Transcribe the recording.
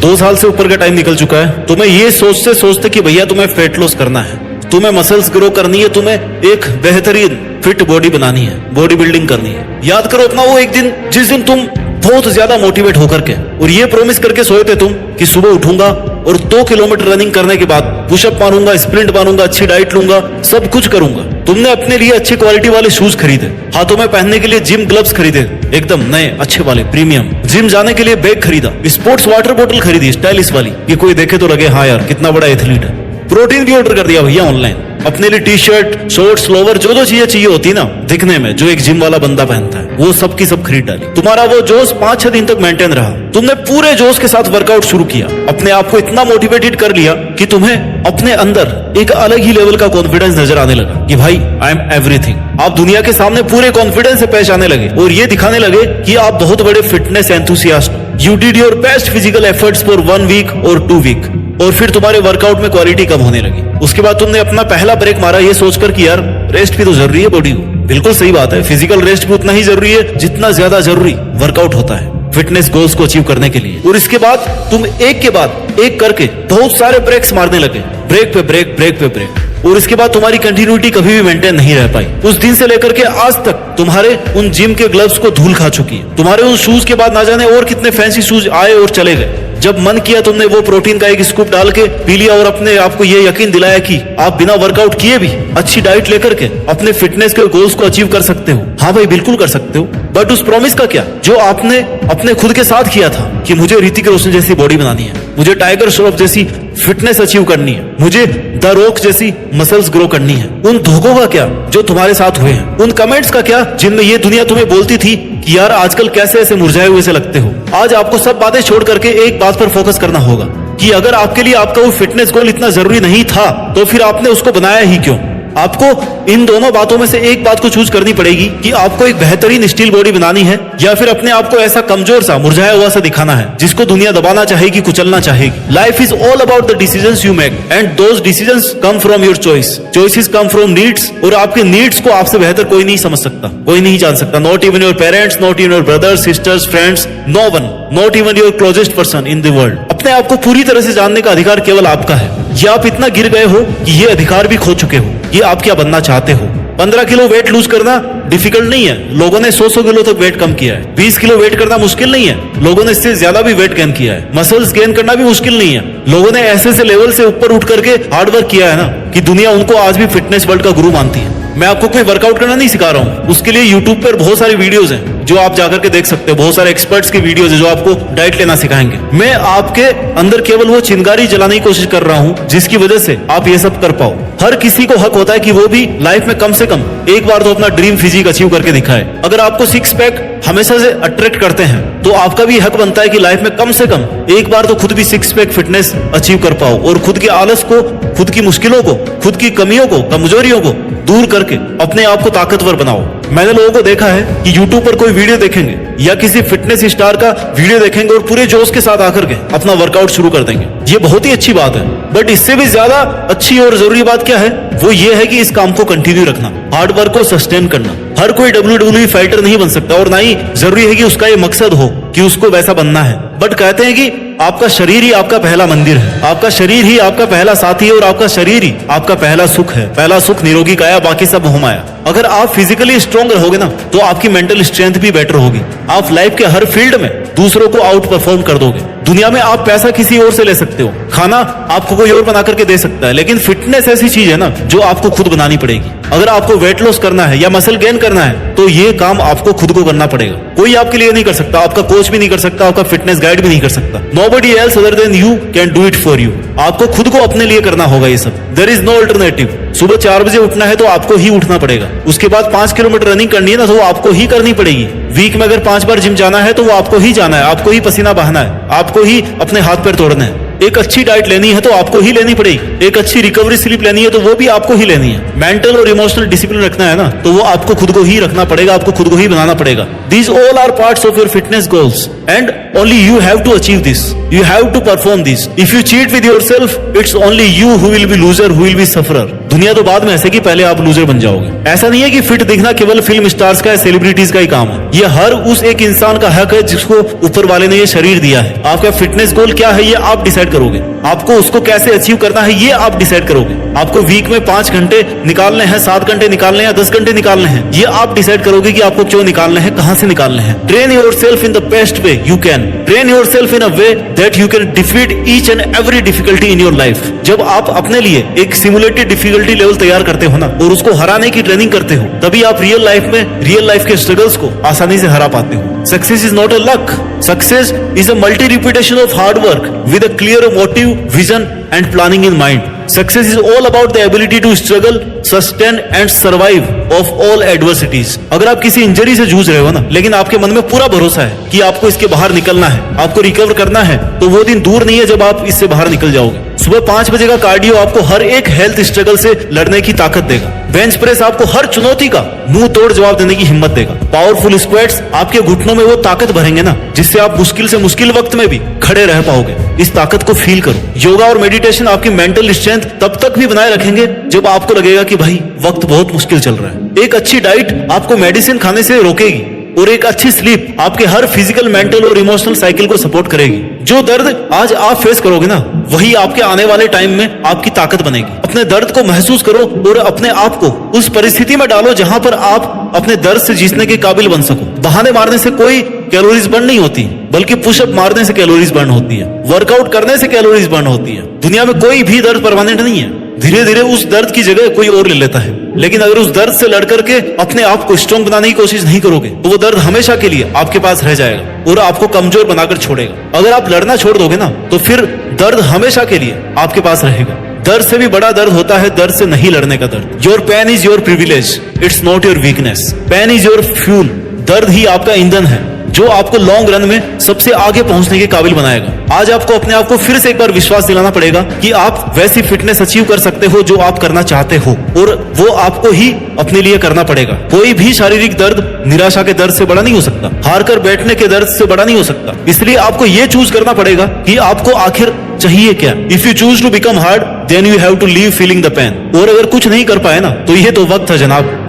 2 साल से ऊपर का टाइम निकल चुका है। तुम्हें ये सोचते सोचते कि भैया तुम्हें फेट लॉस करना है, तुम्हें मसल्स ग्रो करनी है, तुम्हें एक बेहतरीन फिट बॉडी बनानी है, बॉडी बिल्डिंग करनी है। याद करो अपना वो एक दिन जिस दिन तुम बहुत ज्यादा मोटिवेट होकर के और ये प्रॉमिस करके सोए थे तुम कि सुबह उठूंगा और 2 किलोमीटर रनिंग करने के बाद पुशअप मारूंगा, स्प्रिंट मारूंगा, अच्छी डाइट लूंगा, सब कुछ करूंगा। तुमने अपने लिए अच्छी क्वालिटी वाले शूज खरीदे, हाथों में पहनने के लिए जिम ग्लव्स खरीदे, एकदम नए अच्छे वाले प्रीमियम। जिम जाने के लिए बैग खरीदा, स्पोर्ट्स वाटर बोतल खरीदी स्टाइलिश वाली कि कोई देखे तो लगे हाँ यार कितना बड़ा एथलीट है। प्रोटीन भी ऑर्डर कर दिया भैया ऑनलाइन, अपने लिए टी शर्ट, शॉर्ट्स, लोवर, जो जो चीजें चाहिए होती ना दिखने में, जो एक जिम वाला बंदा पहनता है, वो सब की सब खरीद डाली। तुम्हारा वो जोश 5-6 दिन तक मेंटेन रहा। तुमने पूरे जोश के साथ वर्कआउट शुरू किया, अपने आप को इतना मोटिवेटेड कर लिया कि तुम्हें अपने अंदर एक अलग ही लेवल का कॉन्फिडेंस नजर आने लगा कि भाई आई एम एवरीथिंग। आप दुनिया के सामने पूरे कॉन्फिडेंस से पेश आने लगे और ये दिखाने लगे कि आप बहुत बड़े fitness enthusiast. You did your best physical efforts for 1 week और 2 वीक और फिर तुम्हारे वर्कआउट में क्वालिटी कम होने लगी। उसके बाद तुमने अपना पहला ब्रेक मारा ये सोचकर कि यार रेस्ट भी तो जरूरी है बॉडी को। बिल्कुल सही बात है, फिजिकल रेस्ट भी उतना ही जरूरी है जितना ज्यादा जरूरी वर्कआउट होता है फिटनेस गोल्स को अचीव करने के लिए। और इसके बाद तुम एक के बाद एक करके बहुत सारे ब्रेक्स मारने लगे, ब्रेक पे ब्रेक, ब्रेक पे ब्रेक। और इसके बाद तुम्हारी कंटिन्यूटी कभी भी मेंटेन नहीं रह पाई। उस दिन से लेकर के आज तक तुम्हारे उन जिम के ग्लव्स को धूल खा चुकी है। तुम्हारे उन शूज के बाद ना जाने और कितने फैंसी शूज आए और चले गए। जब मन किया तुमने वो प्रोटीन का एक स्कूप डाल के पी लिया और अपने आपको ये यकीन दिलाया कि आप बिना वर्कआउट किए भी अच्छी डाइट लेकर के अपने फिटनेस के गोल्स को अचीव कर सकते हो। हाँ भाई बिल्कुल कर सकते हो, बट उस प्रॉमिस का क्या जो आपने अपने खुद के साथ किया था कि मुझे ऋतिक रोशन जैसी बॉडी बनानी है, मुझे टाइगर श्रॉफ जैसी फिटनेस अचीव करनी है, मुझे द रॉक जैसी मसल्स ग्रो करनी है। उन धोखों का क्या जो तुम्हारे साथ हुए हैं, उन कमेंट्स का क्या जिनमें ये दुनिया तुम्हें बोलती थी कि यार आजकल कैसे ऐसे मुरझाए हुए से लगते हो। आज आपको सब बातें छोड़ करके एक बात पर फोकस करना होगा कि अगर आपके लिए आपका वो फिटनेस गोल इतना जरूरी नहीं था तो फिर आपने उसको बनाया ही क्यों। आपको इन दोनों बातों में से एक बात को चूज करनी पड़ेगी कि आपको एक बेहतरीन स्टील बॉडी बनानी है या फिर अपने आप को ऐसा कमजोर सा मुरझाया हुआ सा दिखाना है जिसको दुनिया दबाना चाहेगी, कुचलना चाहेगी। Life is all about the decisions you make and those decisions come from your choice. Choices come from needs और आपके नीड्स को आपसे बेहतर कोई नहीं समझ सकता, कोई नहीं जान सकता। Not even your parents, not even your brothers, sisters, friends, no one, not even your closest person in the world. अपने आप को पूरी तरह से जानने का अधिकार केवल आपका है। ये आप इतना गिर गए हो कि ये अधिकार भी खो चुके हो। ये आप क्या बनना चाहते हो। 15 किलो वेट लूज करना डिफिकल्ट नहीं है, लोगों ने 100 किलो तक वेट कम किया है। 20 किलो वेट करना मुश्किल नहीं है, लोगों ने इससे ज्यादा भी वेट गेन किया है। मसल्स गेन करना भी मुश्किल नहीं है, लोगों ने ऐसे लेवल से ऊपर उठ करके हार्ड वर्क किया है ना कि दुनिया उनको आज भी फिटनेस वर्ल्ड का गुरु मानती है। मैं आपको कोई वर्कआउट करना नहीं सिखा रहा हूँ, उसके लिए यूट्यूब पर बहुत सारी वीडियोस हैं जो आप जाकर के देख सकते हो। बहुत सारे एक्सपर्ट्स की वीडियोस है जो आपको डाइट लेना सिखाएंगे। मैं आपके अंदर केवल वो चिंगारी जलाने की कोशिश कर रहा हूँ जिसकी वजह से आप ये सब कर पाओ। हर किसी को हक होता है कि वो भी लाइफ में कम से कम एक बार तो अपना ड्रीम फिजिक अचीव करके दिखाए। अगर आपको 6 पैक हमेशा से अट्रैक्ट करते हैं तो आपका भी हक बनता है कि लाइफ में कम से कम एक बार तो खुद भी 6 पैक फिटनेस अचीव कर पाओ और खुद के आलस को, खुद की मुश्किलों को, खुद की कमियों को, कमजोरियों को दूर करके अपने आप को ताकतवर बनाओ। मैंने लोगों को देखा है कि यूट्यूब पर कोई वीडियो देखेंगे या किसी फिटनेस स्टार का वीडियो देखेंगे और पूरे जोश के साथ आकर के अपना वर्कआउट शुरू कर देंगे। ये बहुत ही अच्छी बात है, बट इससे भी ज्यादा अच्छी और जरूरी बात क्या है वो ये है कि इस काम को कंटिन्यू रखना, हार्ड वर्क को सस्टेन करना। हर कोई WWE फाइटर नहीं बन सकता और ना ही जरूरी है कि उसका ये मकसद हो कि उसको वैसा बनना है। बट कहते हैं कि आपका शरीर ही आपका पहला मंदिर है, आपका शरीर ही आपका पहला साथी है और आपका शरीर ही आपका पहला सुख है। पहला सुख निरोगी काया, बाकी सब मोह माया। अगर आप फिजिकली स्ट्रॉन्ग रहोगे ना तो आपकी मेंटल स्ट्रेंथ भी बेटर होगी। आप लाइफ के हर फील्ड में दूसरों को आउट परफॉर्म कर दोगे। दुनिया में आप पैसा किसी और से ले सकते हो, खाना आपको कोई और बना करके दे सकता है, लेकिन फिटनेस ऐसी चीज है ना जो आपको खुद बनानी पड़ेगी। अगर आपको वेट लॉस करना है या मसल गेन करना है तो ये काम आपको खुद को करना पड़ेगा। कोई आपके लिए नहीं कर सकता, आपका कोच भी नहीं कर सकता, आपका फिटनेस गाइड भी नहीं कर सकता। Nobody else other than you can do it for you। आपको खुद को अपने लिए करना होगा ये सब। There is no alternative। सुबह 4 बजे उठना है तो आपको ही उठना पड़ेगा। उसके बाद 5 किलोमीटर रनिंग करनी है ना तो वो आपको ही करनी पड़ेगी। वीक में अगर 5 बार जिम जाना है तो वो आपको ही जाना है, आपको ही पसीना बहाना है, आपको ही अपने हाथ पैर तोड़ने हैं। एक अच्छी डाइट लेनी है तो आपको ही लेनी पड़ेगी, एक अच्छी रिकवरी स्लीप लेनी है तो वो भी आपको ही लेनी है, मेंटल और इमोशनल डिसिप्लिन रखना है ना तो वो आपको खुद को ही रखना पड़ेगा, आपको खुद को ही बनाना पड़ेगा। These all are parts of your fitness goals and only you have to achieve this, you have to perform this. If you cheat with yourself it's only you who will be loser, who will be sufferer. दुनिया तो बाद में ऐसे कि पहले आप loser बन जाओगे। ऐसा नहीं है कि फिट दिखना केवल फिल्म स्टार्स का, सेलिब्रिटीज का ही काम है। ये हर उस एक इंसान का हक है जिसको ऊपर वाले ने ये शरीर दिया है। आपका फिटनेस गोल क्या है ये आप डिसाइड करोगे, आपको उसको कैसे अचीव करना है ये आप डिसाइड करोगे। आपको वीक में 5 घंटे निकालने हैं, 7 घंटे निकालने हैं, 10 घंटे निकालने हैं, ये आप डिसाइड करोगे कि आपको क्यों निकालने हैं, कहां से निकालने हैं। Train yourself in the best way you can, train yourself in a way that you can defeat each and every difficulty in your life. जब आप अपने लिए एक सिमुलेटेड डिफिकल्टी लेवल तैयार करते हो ना और उसको हराने की ट्रेनिंग करते हो, तभी आप रियल लाइफ में रियल लाइफ के स्ट्रगल्स को आसानी से हरा पाते हो। Success is not a luck, success is a multi repetition of hard work with a clear motive, vision and planning in mind. Success is all about the ability to struggle, sustain and survive of all adversities. अगर आप किसी injury से जूझ रहे हो ना, लेकिन आपके मन में पूरा भरोसा है कि आपको इसके बाहर निकलना है, आपको रिकवर करना है, तो वो दिन दूर नहीं है जब आप इससे बाहर निकल जाओगे। सुबह 5 बजे का कार्डियो आपको हर एक हेल्थ स्ट्रगल से लड़ने की ताकत देगा। बेंच प्रेस आपको हर चुनौती का मुंह तोड़ जवाब देने की हिम्मत देगा। पावरफुल स्क्वाट्स आपके घुटनों में वो ताकत भरेंगे ना जिससे आप मुश्किल से मुश्किल वक्त में भी खड़े रह पाओगे। इस ताकत को फील करो। योगा और मेडिटेशन आपकी मेंटल स्ट्रेंथ तब तक भी बनाए रखेंगे जब आपको लगेगा कि भाई वक्त बहुत मुश्किल चल रहा है। एक अच्छी डाइट आपको मेडिसिन खाने से रोकेगी और एक अच्छी स्लीप आपके हर फिजिकल, मेंटल और इमोशनल साइकिल को सपोर्ट करेगी। जो दर्द आज आप फेस करोगे ना वही आपके आने वाले टाइम में आपकी ताकत बनेगी। अपने दर्द को महसूस करो और अपने आप को उस परिस्थिति में डालो जहां पर आप अपने दर्द से जीतने के काबिल बन सको। बहाने मारने से कोई कैलोरीज बर्न नहीं होती, बल्कि पुशअप मारने से कैलोरीज बर्न होती है, वर्कआउट करने से कैलोरीज बर्न होती है। दुनिया में कोई भी दर्द परमानेंट नहीं है, धीरे धीरे उस दर्द की जगह कोई और ले लेता है। लेकिन अगर उस दर्द से लड़ करके अपने आप को स्ट्रॉन्ग बनाने की कोशिश नहीं करोगे तो वो दर्द हमेशा के लिए आपके पास रह जाएगा और आपको कमजोर बनाकर छोड़ेगा। अगर आप लड़ना छोड़ दोगे ना तो फिर दर्द हमेशा के लिए आपके पास रहेगा। दर्द से भी बड़ा दर्द होता है दर्द से नहीं लड़ने का दर्द। Your pain is your privilege, it's not your weakness. Pain is your fuel, दर्द ही आपका ईंधन है जो आपको लॉन्ग रन में सबसे आगे पहुंचने के काबिल बनाएगा। आज आपको अपने आप को फिर से एक बार विश्वास दिलाना पड़ेगा कि आप वैसी फिटनेस अचीव कर सकते हो जो आप करना चाहते हो और वो आपको ही अपने लिए करना पड़ेगा। कोई भी शारीरिक दर्द निराशा के दर्द से बड़ा नहीं हो सकता, हार कर बैठने के दर्द से बड़ा नहीं हो सकता। इसलिए आपको ये चूज करना पड़ेगा कि आपको आखिर चाहिए क्या। If you choose to become hard then you have to live feeling the pain. और अगर कुछ नहीं कर पाए ना तो ये तो वक्त है जनाब